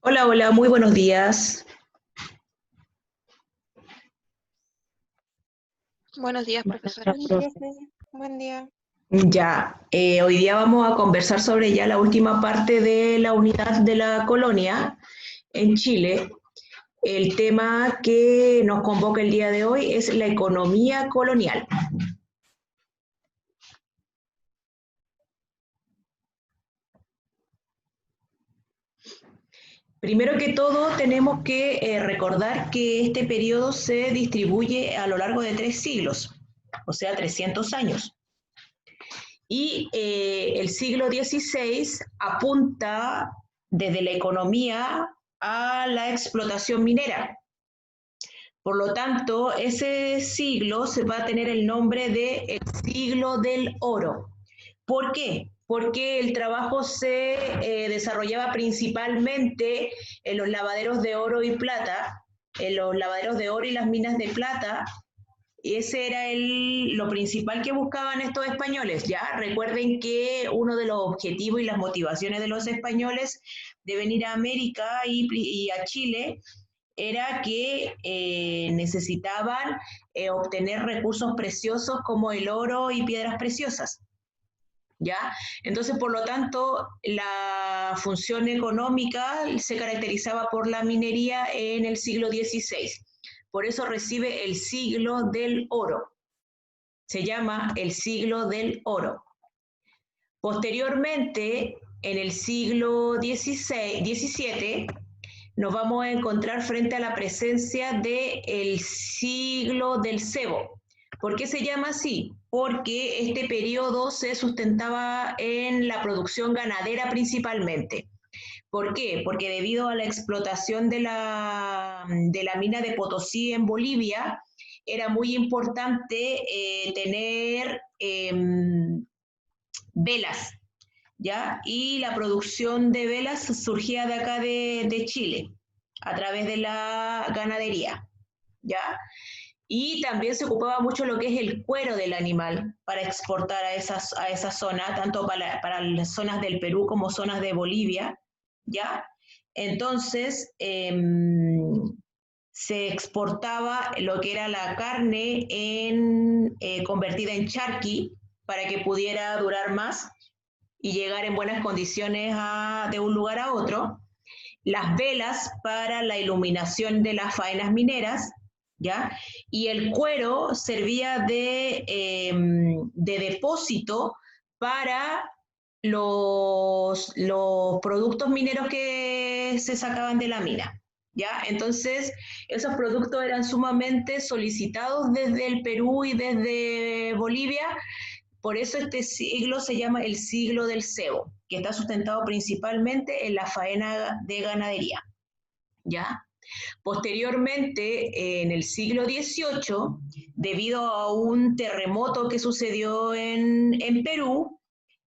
Hola, hola, muy buenos días. Buenos días, profesora. Hola, profe. Buen día. Hoy día vamos a conversar sobre ya la última parte de la unidad de la colonia en Chile. El tema que nos convoca el día de hoy es la economía colonial. Primero que todo, tenemos que recordar que este periodo se distribuye a lo largo de 3 siglos, o sea, 300 años. Y el siglo XVI apunta desde la economía a la explotación minera. Por lo tanto, ese siglo se va a tener el nombre de el siglo del oro. ¿Por qué? Porque el trabajo se desarrollaba principalmente en los lavaderos de oro y plata, en los lavaderos de oro y las minas de plata. Y ese era lo principal que buscaban estos españoles, ¿ya? Recuerden que uno de los objetivos y las motivaciones de los españoles de venir a América y a Chile era que necesitaban obtener recursos preciosos como el oro y piedras preciosas, ¿ya? Entonces, por lo tanto, la función económica se caracterizaba por la minería en el siglo XVI. Por eso recibe el siglo del oro. Se llama el siglo del oro. Posteriormente, en el siglo XVII, nos vamos a encontrar frente a la presencia del siglo del cebo. ¿Por qué se llama así? Porque este periodo se sustentaba en la producción ganadera principalmente. ¿Por qué? Porque debido a la explotación de la mina de Potosí en Bolivia, era muy importante tener velas, ¿ya? Y la producción de velas surgía de acá de Chile, a través de la ganadería, ¿ya? Y también se ocupaba mucho lo que es el cuero del animal para exportar a esa zona, tanto para las zonas del Perú como zonas de Bolivia, ¿ya? Entonces, se exportaba lo que era la carne convertida en charqui para que pudiera durar más y llegar en buenas condiciones de un lugar a otro. Las velas para la iluminación de las faenas mineras, ¿ya? Y el cuero servía de depósito para los productos mineros que se sacaban de la mina, ¿ya? Entonces, esos productos eran sumamente solicitados desde el Perú y desde Bolivia. Por eso este siglo se llama el siglo del cebo, que está sustentado principalmente en la faena de ganadería, ¿ya? Posteriormente, en el siglo XVIII, debido a un terremoto que sucedió en Perú,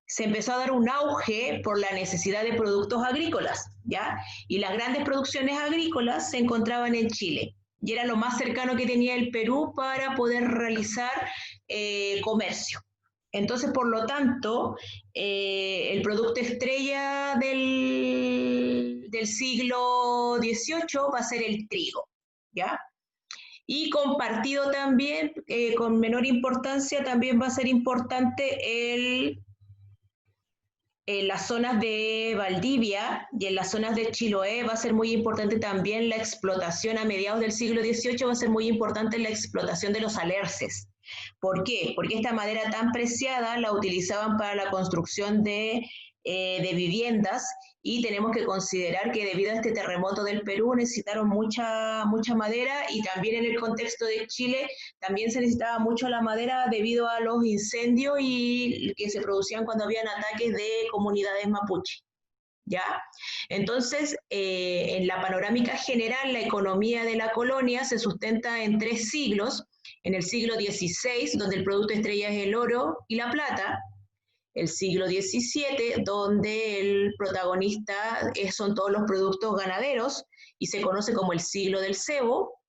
se empezó a dar un auge por la necesidad de productos agrícolas, ¿ya? Y las grandes producciones agrícolas se encontraban en Chile, y era lo más cercano que tenía el Perú para poder realizar comercio. Entonces, por lo tanto, el producto estrella del siglo XVIII va a ser el trigo, ¿ya? Y compartido también, con menor importancia, también va a ser importante en las zonas de Valdivia y en las zonas de Chiloé va a ser muy importante también la explotación a mediados del siglo XVIII, va a ser muy importante la explotación de los alerces. ¿Por qué? Porque esta madera tan preciada la utilizaban para la construcción de viviendas, y tenemos que considerar que debido a este terremoto del Perú necesitaron mucha madera, y también en el contexto de Chile también se necesitaba mucho la madera debido a los incendios y que se producían cuando habían ataques de comunidades mapuche, ¿ya? Entonces, en la panorámica general, la economía de la colonia se sustenta en 3 siglos. En el siglo XVI, donde el producto estrella es el oro y la plata. El siglo XVII, donde el protagonista son todos los productos ganaderos y se conoce como el siglo del cebo.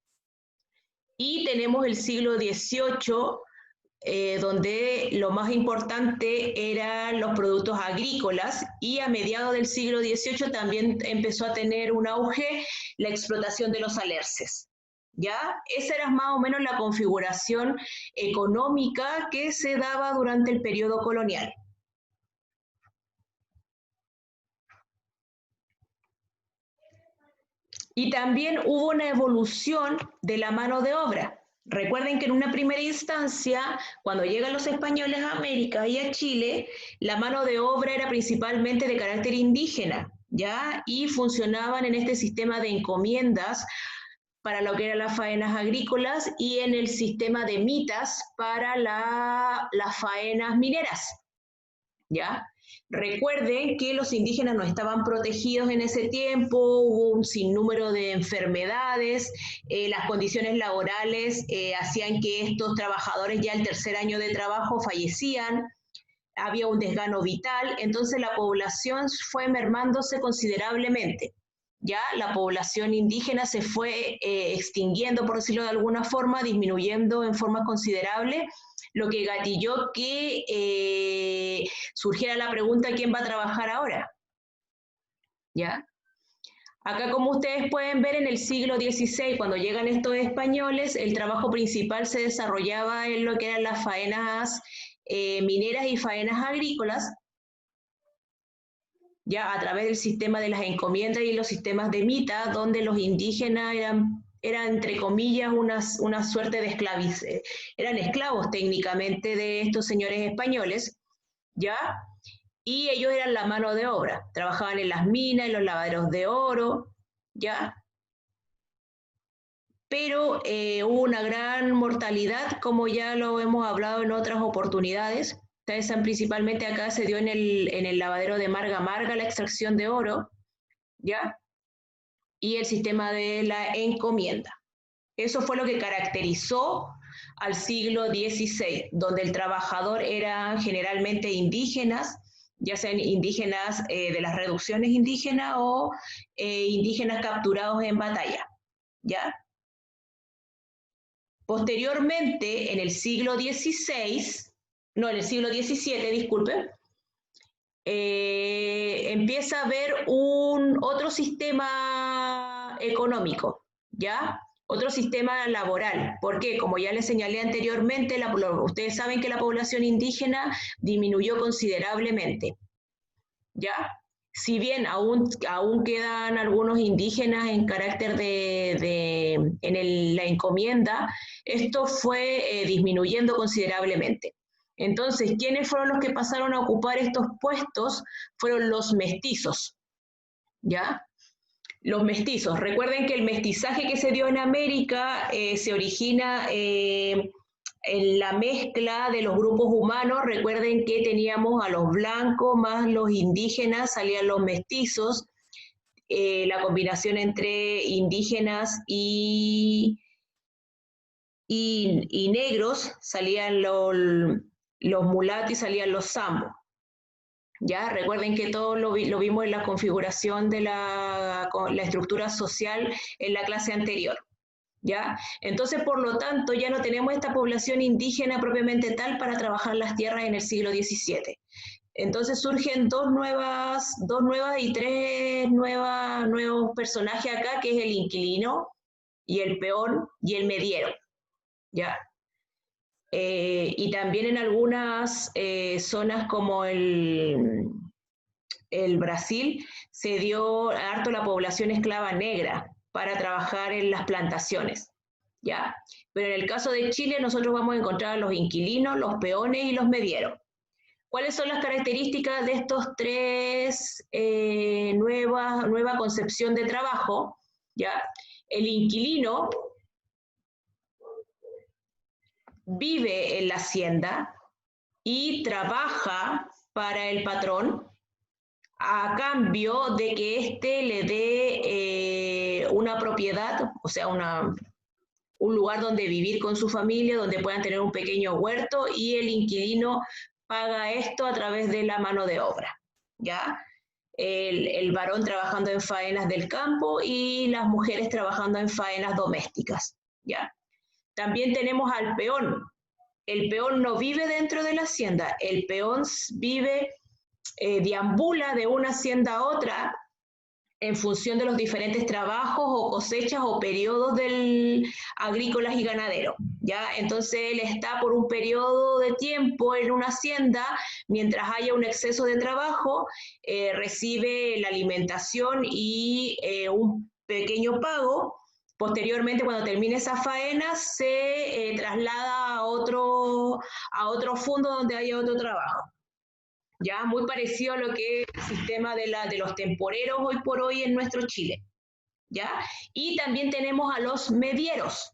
Y tenemos el siglo XVIII donde lo más importante eran los productos agrícolas, y a mediados del siglo XVIII también empezó a tener un auge la explotación de los alerces. ¿Ya? Esa era más o menos la configuración económica que se daba durante el periodo colonial. Y también hubo una evolución de la mano de obra. Recuerden que en una primera instancia, cuando llegan los españoles a América y a Chile, la mano de obra era principalmente de carácter indígena, ¿ya? Y funcionaban en este sistema de encomiendas para lo que eran las faenas agrícolas y en el sistema de mitas para las faenas mineras, ¿ya? Recuerden que los indígenas no estaban protegidos en ese tiempo, hubo un sinnúmero de enfermedades, las condiciones laborales hacían que estos trabajadores ya el tercer año de trabajo fallecían, había un desgano vital, entonces la población fue mermándose considerablemente. Ya la población indígena se fue extinguiendo, por decirlo de alguna forma, disminuyendo en forma considerable, lo que gatilló que surgiera la pregunta: ¿quién va a trabajar ahora? ¿Ya? Acá, como ustedes pueden ver, en el siglo XVI, cuando llegan estos españoles, el trabajo principal se desarrollaba en lo que eran las faenas mineras y faenas agrícolas, ya a través del sistema de las encomiendas y los sistemas de mita, donde los indígenas eran entre comillas, una suerte de eran esclavos técnicamente de estos señores españoles, ¿ya? Y ellos eran la mano de obra, trabajaban en las minas, en los lavaderos de oro, ¿ya? Pero hubo una gran mortalidad, como ya lo hemos hablado en otras oportunidades. Ustedes saben, principalmente acá se dio en el lavadero de Marga Marga la extracción de oro, ¿ya? Y el sistema de la encomienda. Eso fue lo que caracterizó al siglo XVI, donde el trabajador eran generalmente indígenas, ya sean indígenas de las reducciones indígenas o indígenas capturados en batalla, ¿ya? Posteriormente, en el siglo XVI, no, en el siglo XVII, disculpe, empieza a haber otro sistema económico, ¿ya? Otro sistema laboral. ¿Por qué? Como ya les señalé anteriormente, ustedes saben que la población indígena disminuyó considerablemente, ¿ya? Si bien aún quedan algunos indígenas en carácter la encomienda, esto fue disminuyendo considerablemente. Entonces, ¿quiénes fueron los que pasaron a ocupar estos puestos? Fueron los mestizos, ¿ya? Los mestizos. Recuerden que el mestizaje que se dio en América se origina en la mezcla de los grupos humanos. Recuerden que teníamos a los blancos más los indígenas, salían los mestizos, la combinación entre indígenas y negros, salían los mulatos y salían los zambos. ¿Ya? Recuerden que todo lo vimos en la configuración de la estructura social en la clase anterior. ¿Ya? Entonces, por lo tanto, ya no tenemos esta población indígena propiamente tal para trabajar las tierras en el siglo XVII. Entonces surgen dos nuevas y tres nuevos personajes acá, que es el inquilino y el peón y el mediero, ¿ya? Y también en algunas zonas como el Brasil se dio harto la población esclava negra para trabajar en las plantaciones, ¿ya? Pero en el caso de Chile nosotros vamos a encontrar a los inquilinos, los peones y los medieros. ¿Cuáles son las características de estos tres nueva concepción de trabajo? ¿Ya? El inquilino vive en la hacienda y trabaja para el patrón a cambio de que éste le dé una propiedad, o sea, un lugar donde vivir con su familia, donde puedan tener un pequeño huerto, y el inquilino paga esto a través de la mano de obra, ¿ya? El varón trabajando en faenas del campo y las mujeres trabajando en faenas domésticas, ¿ya? También tenemos al peón. el peón no vive dentro de la hacienda, el peón vive, deambula de una hacienda a otra en función de los diferentes trabajos o cosechas o periodos agrícolas y ganaderos, ¿ya? Entonces él está por un periodo de tiempo en una hacienda, mientras haya un exceso de trabajo, recibe la alimentación y un pequeño pago. Posteriormente, cuando termine esa faena, se traslada a otro fondo donde haya otro trabajo. Ya muy parecido a lo que es el sistema de los temporeros hoy por hoy en nuestro Chile, ¿ya? Y también tenemos a los medieros.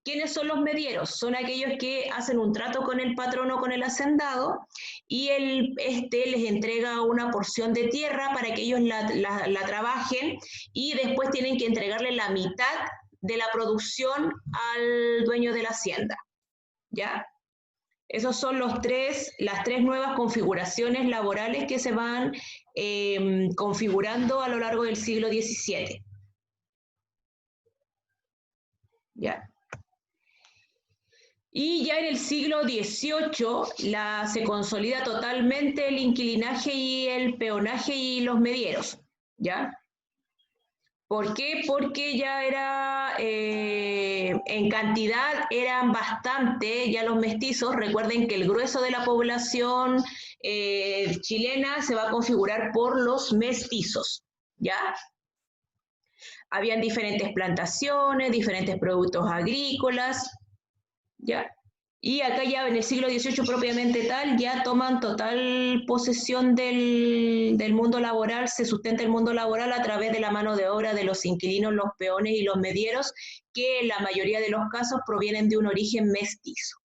¿Quiénes son los medieros? Son aquellos que hacen un trato con el patrón o con el hacendado y les entrega una porción de tierra para que ellos la trabajen y después tienen que entregarle la mitad de la producción al dueño de la hacienda, ¿ya? Esas son las tres nuevas configuraciones laborales que se van configurando a lo largo del siglo XVII. ¿Ya? Y ya en el siglo XVIII se consolida totalmente el inquilinaje y el peonaje y los medieros. ¿Ya? ¿Por qué? Porque ya era, en cantidad eran bastante ya los mestizos. Recuerden que el grueso de la población chilena se va a configurar por los mestizos, ¿ya? Habían diferentes plantaciones, diferentes productos agrícolas, ¿ya? Y acá ya en el siglo XVIII propiamente tal, ya toman total posesión del mundo laboral, se sustenta el mundo laboral a través de la mano de obra de los inquilinos, los peones y los medieros, que en la mayoría de los casos provienen de un origen mestizo.